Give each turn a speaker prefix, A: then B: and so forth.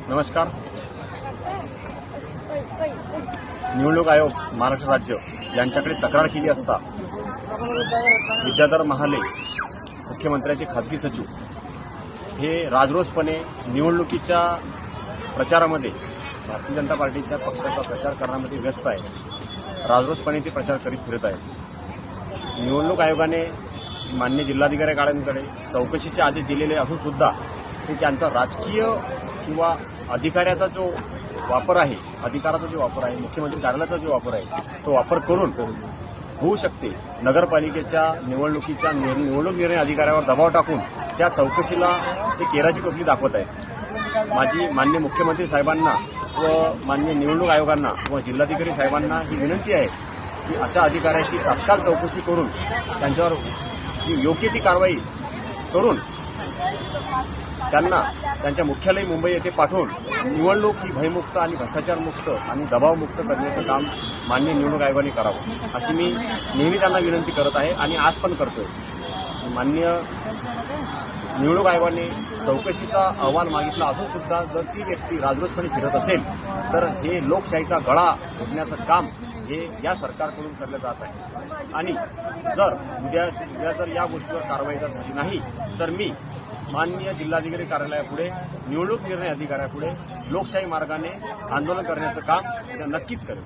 A: नमस्कार. निवडणूक आयोग महाराष्ट्र राज्य यांच्याकडे तक्रार केली असता विद्याधर महाले मुख्यमंत्र्यांचे खासगी सचिव हे राजरोसपणे निवडणुकीच्या प्रचारामध्ये भारतीय जनता पार्टीच्या पक्षाचा प्रचार करण्यामध्ये व्यस्त आहे. राजरोसपणे ते प्रचार करीत फिरत आहेत. निवडणूक आयोगाने मान्य जिल्हाधिकारी कार्यालयाकडे चौकशीचे आदेश दिलेले असून सुद्धा ते त्यांचा राजकीय किंवा अधिकाराचा जो वापर आहे, मुख्यमंत्री कार्यालयाचा जो वापर आहे तो वापर करून होऊ शकते नगरपालिकेच्या निवडणूक निर्णय अधिकाऱ्यावर दबाव टाकून त्या चौकशीला ते केराची टोपली दाखवत आहेत. माझी मान्य मुख्यमंत्री साहेबांना व मान्य निवडणूक आयोगांना व जिल्हाधिकारी साहेबांना ही विनंती आहे की अशा अधिकाऱ्याची तात्काळ चौकशी करून त्यांच्यावर जी योग्य ती कारवाई करून त्यांना त्यांच्या मुख्यालय मुंबई येथे पाठवून निवडणूक ही भयमुक्त आणि भ्रष्टाचारमुक्त आणि दबावमुक्त करण्याचं काम मान्य निवडणूक आयोगाने करावं अशी मी नेहमी त्यांना विनंती करत आहे आणि आज पण करतोय. मान्य निवडणूक आयोगाने चौकशीचा अहवाल मागितला असून सुद्धा जर ती व्यक्ती राजरोसपणे फिरत असेल तर हे लोकशाहीचा गळा घोटण्याचं काम हे या सरकारकडून केलं जात आहे. आणि जर उद्या जर या गोष्टीवर कारवाई जर झाली नाही तर मी माननीय जिल्हाधिकारी कार्यालयापुढे निवडणूक निर्णय अधिकाऱ्यापुढे लोकशाही मार्गाने आंदोलन करण्याचं काम नक्कीच करेन.